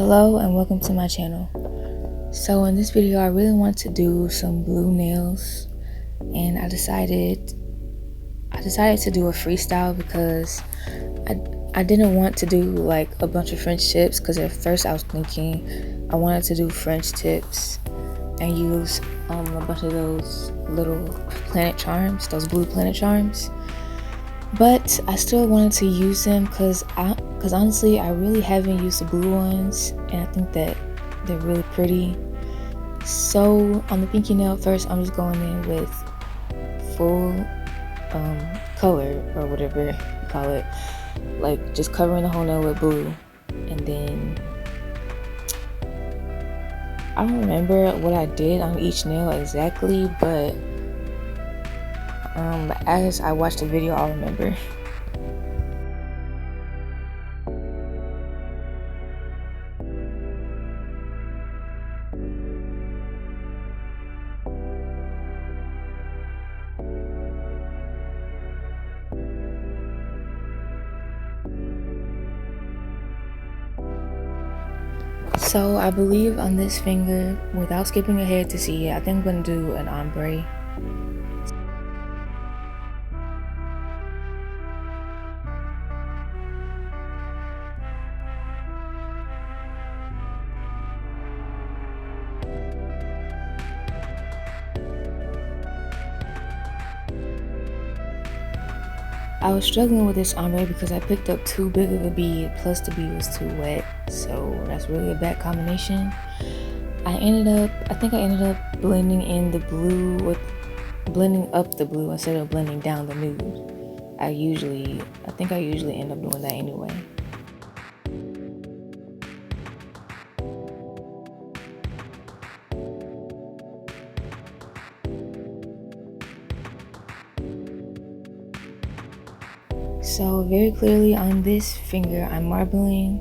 Hello and welcome to my channel. So in this video I really want to do some blue nails, and I decided to do a freestyle because I didn't want to do like a bunch of French tips, because at first I was thinking I wanted to do French tips and use a bunch of those little planet charms, those blue planet charms. But I still wanted to use them because honestly I really haven't used the blue ones, and I think that they're really pretty. So on the pinky nail first, I'm just going in with full color, or whatever you call it, like just covering the whole nail with blue. And then I don't remember what I did on each nail exactly, but as I watched the video I'll remember. So I believe on this finger, without skipping ahead to see it, I think I'm going to do an ombre. I was struggling with this ombre because I picked up too big of a bead, plus the bead was too wet, so that's really a bad combination. I think I ended up blending in the blue with blending up the blue instead of blending down the nude. I think I usually end up doing that anyway. So very clearly on this finger I'm marbling.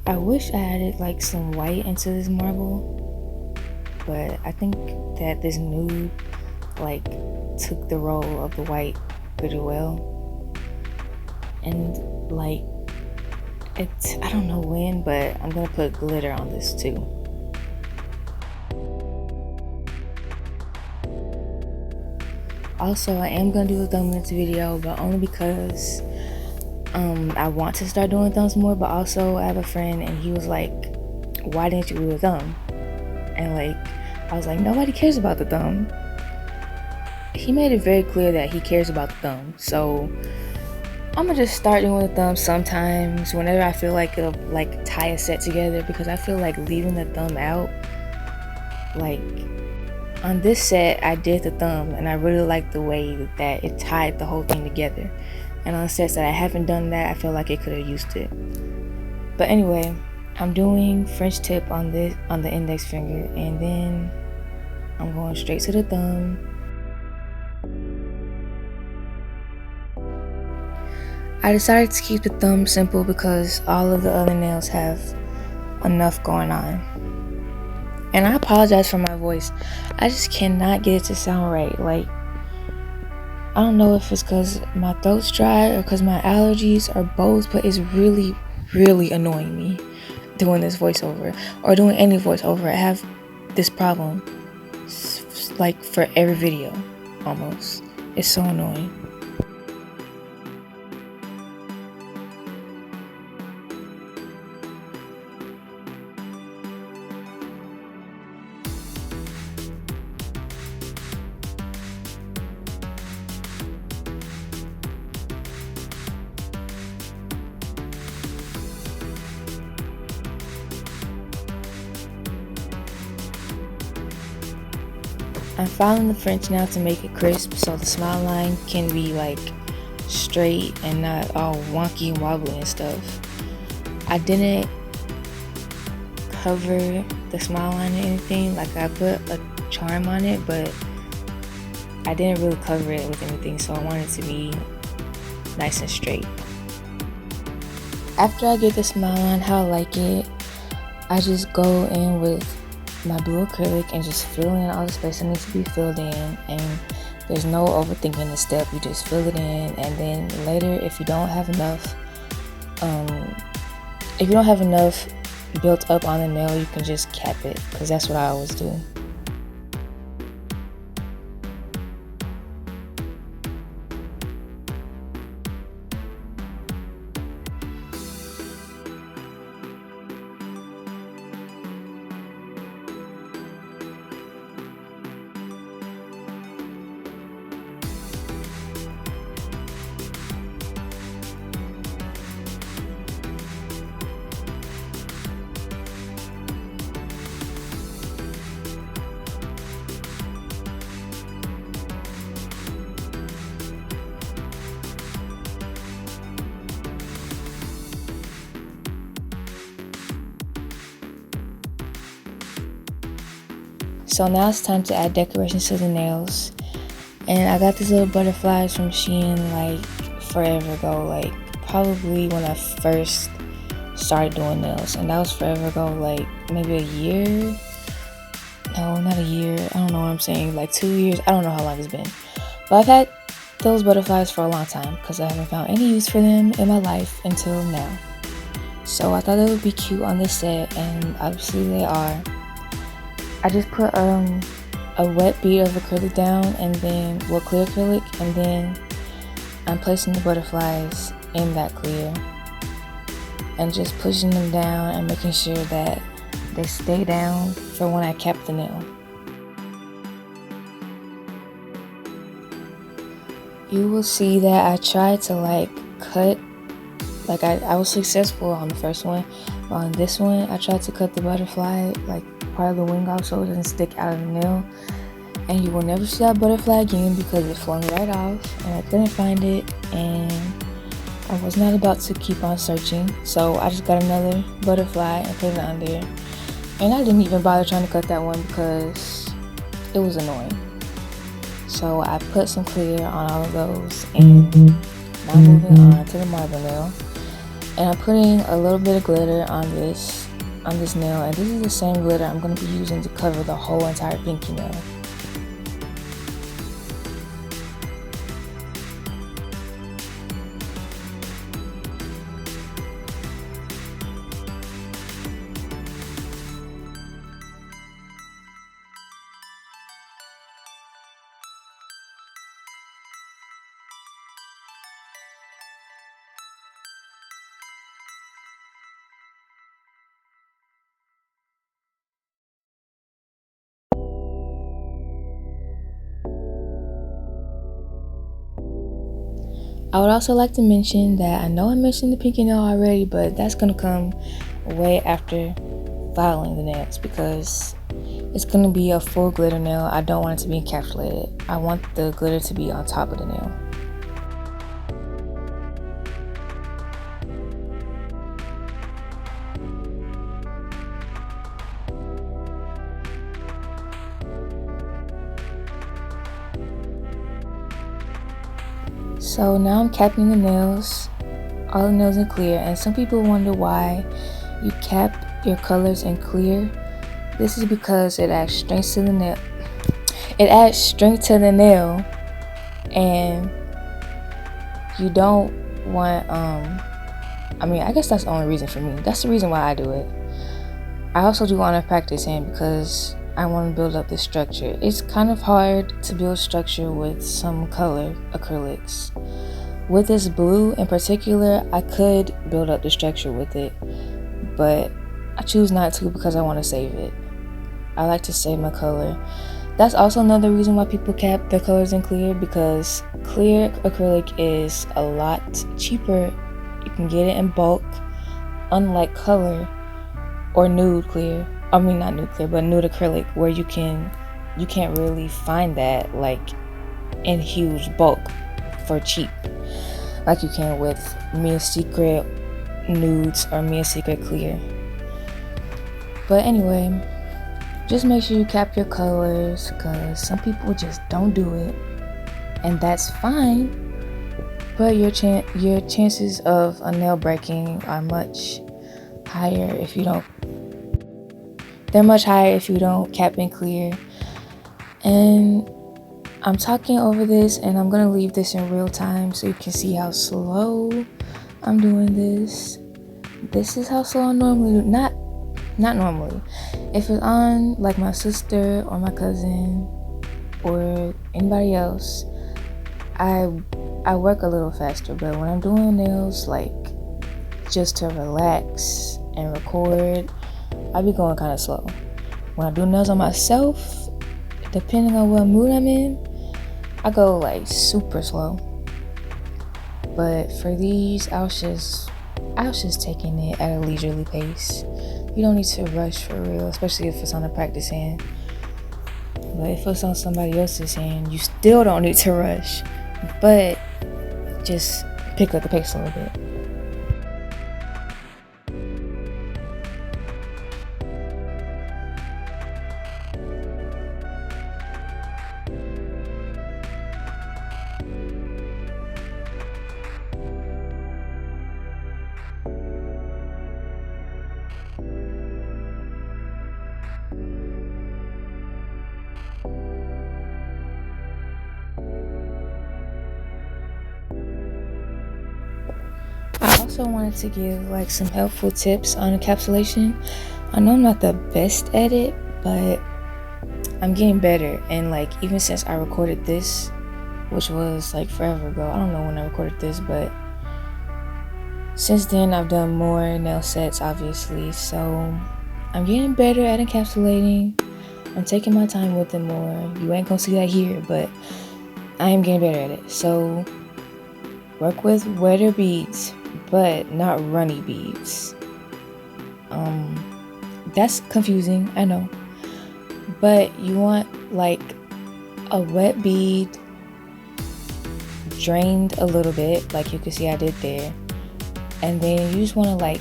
I wish I added like some white into this marble, but I think that this nude like took the role of the white pretty well. And like I don't know when, but I'm gonna put glitter on this too. Also, I am gonna do a thumb in this video, but only because I want to start doing thumbs more. But also I have a friend and he was like, why didn't you do a thumb? And like I was like, nobody cares about the thumb. He made it very clear that he cares about the thumb, so I'm gonna just start doing the thumb sometimes whenever I feel like it'll like tie a set together, because I feel like leaving the thumb out, like on this set I did the thumb and I really like the way that it tied the whole thing together. And on sets that I haven't done that, I feel like it could have used it. But anyway, I'm doing French tip on the index finger, and then I'm going straight to the thumb. I decided to keep the thumb simple because all of the other nails have enough going on. And I apologize for my voice. I just cannot get it to sound right. Like, I don't know if it's because my throat's dry or because my allergies, or both, but it's really, really annoying me doing this voiceover or doing any voiceover. I have this problem like for every video almost. It's so annoying. I'm filing the French now to make it crisp, so the smile line can be like straight and not all wonky and wobbly and stuff. I didn't cover the smile line or anything, like I put a charm on it, but I didn't really cover it with anything, so I want it to be nice and straight. After I get the smile line how I like it, I just go in with my blue acrylic and just fill in all the space that needs to be filled in, and there's no overthinking the step. You just fill it in, and then later if you don't have enough built up on the nail, you can just cap it, because that's what I always do. So now it's time to add decorations to the nails. And I got these little butterflies from Shein like forever ago, like probably when I first started doing nails. And that was forever ago, like maybe a year. No, not a year. I don't know what I'm saying. Like 2 years. I don't know how long it's been. But I've had those butterflies for a long time because I haven't found any use for them in my life until now. So I thought they would be cute on this set, and obviously they are. I just put a wet bead of acrylic down, and then clear acrylic, and then I'm placing the butterflies in that clear and just pushing them down and making sure that they stay down for when I cap the nail. You will see that I tried to cut, I was successful on the first one, but on this one I tried to cut the butterfly part of the wing off so it doesn't stick out of the nail, and you will never see that butterfly again because it flung right off and I couldn't find it, and I was not about to keep on searching, so I just got another butterfly and put it on there. And I didn't even bother trying to cut that one because it was annoying. So I put some clear on all of those, and now moving on to the marble nail, and I'm putting a little bit of glitter on this nail, and this is the same glitter I'm going to be using to cover the whole entire pinky nail. I would also like to mention that I know I mentioned the pinky nail already, but that's going to come way after filing the nails because it's going to be a full glitter nail. I don't want it to be encapsulated. I want the glitter to be on top of the nail. So now I'm capping the nails, all the nails in clear, and some people wonder why you cap your colors in clear. This is because it adds strength to the nail. It adds strength to the nail, and you don't want I guess that's the only reason for me. That's the reason why I do it. I also do honor practicing because I want to build up the structure. It's kind of hard to build structure with some color acrylics. With this blue in particular, I could build up the structure with it, but I choose not to because I want to save it. I like to save my color. That's also another reason why people cap their colors in clear, because clear acrylic is a lot cheaper. You can get it in bulk, unlike color or nude clear. I mean, not nude clear, but nude acrylic, where you can't really find that in huge bulk for cheap, like you can with Mia Secret nudes or Mia Secret clear. But anyway, just make sure you cap your colors, because some people just don't do it, and that's fine. But your chances of a nail breaking are much higher if you don't. They're much higher if you don't cap and clear. And I'm talking over this, and I'm gonna leave this in real time so you can see how slow I'm doing this. This is how slow I normally do. Not Not normally. If it's on like my sister or my cousin or anybody else, I work a little faster. But when I'm doing nails, like just to relax and record, I be going kind of slow. When I do nails on myself, depending on what mood I'm in, I go like super slow. But for these, I was just taking it at a leisurely pace. You don't need to rush for real, especially if it's on a practice hand. But if it's on somebody else's hand, you still don't need to rush. But just pick up the pace a little bit. I also wanted to give like some helpful tips on encapsulation. I know I'm not the best at it, but I'm getting better. And like even since I recorded this, which was like forever ago, I don't know when I recorded this, but since then I've done more nail sets, obviously. So I'm getting better at encapsulating. I'm taking my time with it more. You ain't gonna see that here, but I am getting better at it. So work with wetter beads, but not runny beads. That's confusing, I know. But you want like a wet bead drained a little bit, like you can see I did there. And then you just want to like,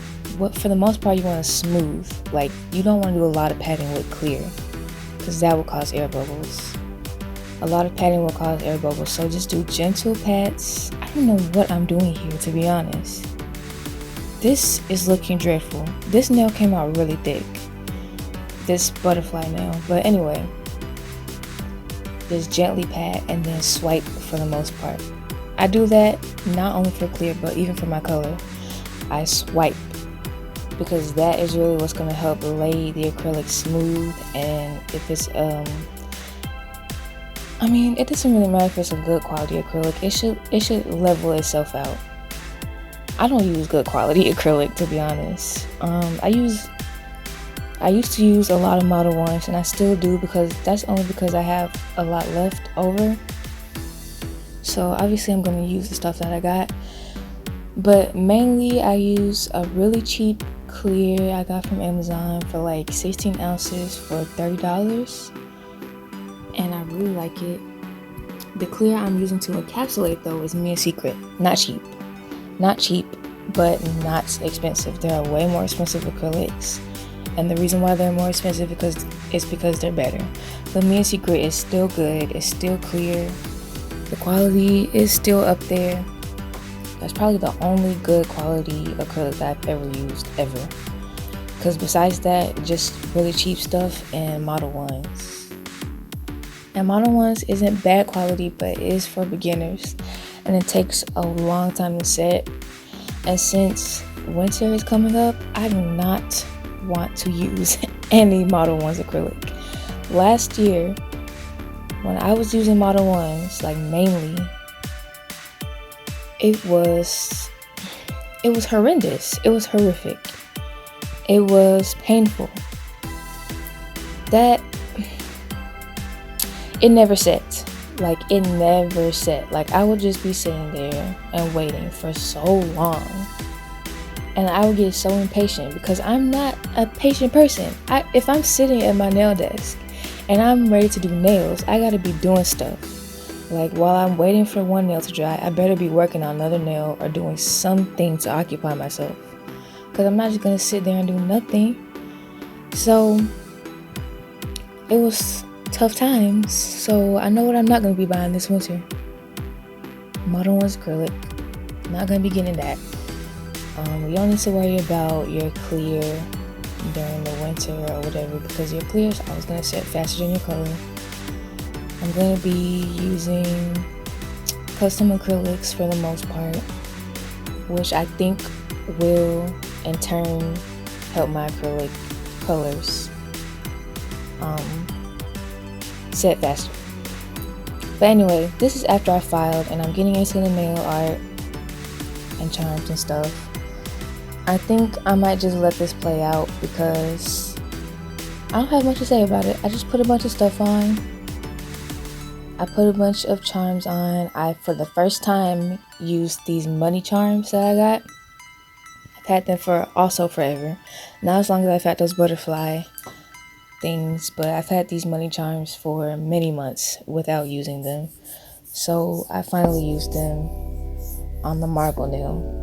for the most part, you want to smooth. Like you don't want to do a lot of patting with clear, because that will cause air bubbles. A lot of patting will cause air bubbles, so just do gentle pats. I don't know what I'm doing here, to be honest. This is looking dreadful. This nail came out really thick. This butterfly nail. But anyway, just gently pat and then swipe for the most part. I do that not only for clear, but even for my color. I swipe because that is really what's going to help lay the acrylic smooth. And if it's it doesn't really matter if it's a good quality acrylic. It should level itself out. I don't use good quality acrylic, to be honest. I used to use a lot of Model 1s, and I still do, because that's only because I have a lot left over. So obviously I'm going to use the stuff that I got. But mainly I use a really cheap clear I got from Amazon for like 16 ounces for $30. And I really like it. The clear I'm using to encapsulate though is Mia Secret. Not cheap, but not expensive. There are way more expensive acrylics. And the reason why they're more expensive is because they're better. But Mia Secret is still good. It's still clear. The quality is still up there. That's probably the only good quality acrylic that I've ever used, ever. Because besides that, just really cheap stuff and Model 1s. And Model 1s isn't bad quality, but it is for beginners. And it takes a long time to set. And since winter is coming up, I do not want to use any Model 1s acrylic. Last year, when I was using Model 1s, like mainly, it was horrendous. It was horrific. It was painful. It never set. Like, it never set. Like, I would just be sitting there and waiting for so long. And I would get so impatient because I'm not a patient person. If I'm sitting at my nail desk and I'm ready to do nails, I gotta be doing stuff. Like, while I'm waiting for one nail to dry, I better be working on another nail or doing something to occupy myself. Because I'm not just gonna sit there and do nothing. So, it was tough times. So, I know what I'm not gonna be buying this winter. Model 1's acrylic. Not gonna be getting that. You don't need to worry about your clear during the winter or whatever, because your clear is always going to set faster than your color. I'm going to be using custom acrylics for the most part, which I think will in turn help my acrylic colors set faster. But anyway, this is after I filed and I'm getting into the nail art and charms and stuff. I think I might just let this play out because I don't have much to say about it. I just put a bunch of stuff on. I put a bunch of charms on. I, for the first time, used these money charms that I got. I've had them for also forever. Not as long as I've had those butterfly things, but I've had these money charms for many months without using them. So I finally used them on the marble nail.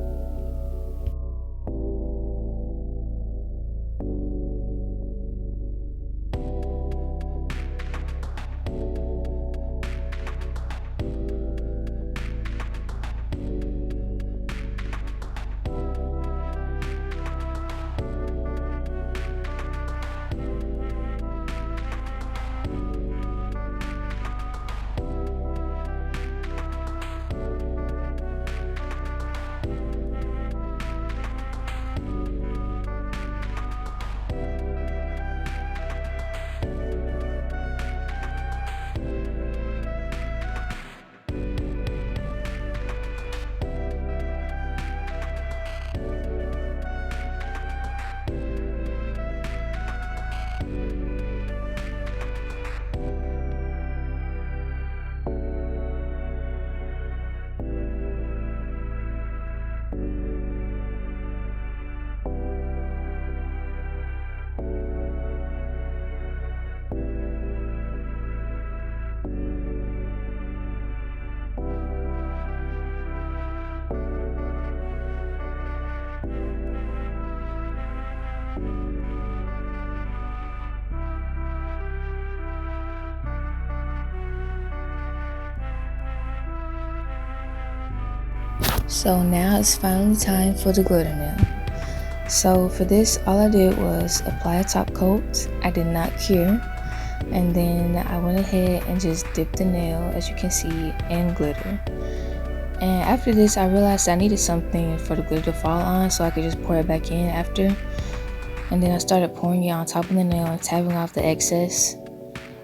So now it's finally time for the glitter nail. So for this, all I did was apply a top coat. I did not cure. And then I went ahead and just dipped the nail, as you can see, in glitter. And after this, I realized I needed something for the glitter to fall on so I could just pour it back in after. And then I started pouring it on top of the nail and tapping off the excess.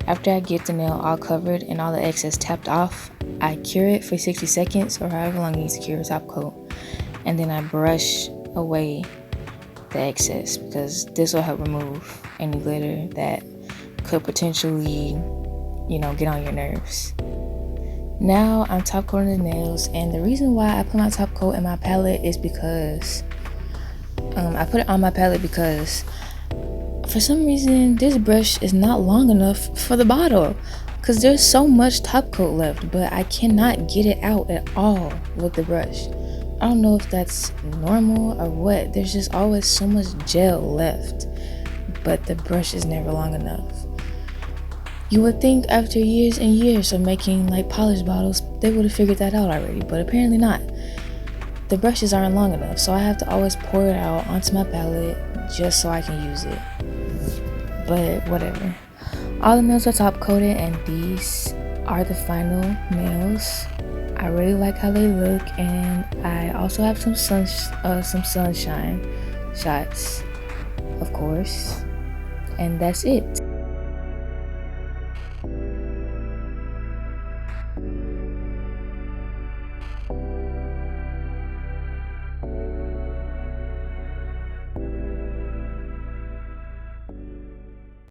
After I get the nail all covered and all the excess tapped off, I cure it for 60 seconds or however long it needs to cure a top coat. And then I brush away the excess because this will help remove any glitter that could potentially, get on your nerves. Now I'm top coating the nails, and the reason why I put my top coat in my palette is because I put it on my palette because for some reason this brush is not long enough for the bottle because there's so much top coat left, but I cannot get it out at all with the brush. I don't know if that's normal or what. There's just always so much gel left, but the brush is never long enough. You would think after years and years of making like polished bottles, they would have figured that out already, but apparently not. The brushes aren't long enough, so I have to always pour it out onto my palette just so I can use it. But whatever. All the nails are top coated, and these are the final nails. I really like how they look, and I also have some sunshine shots, of course, and that's it.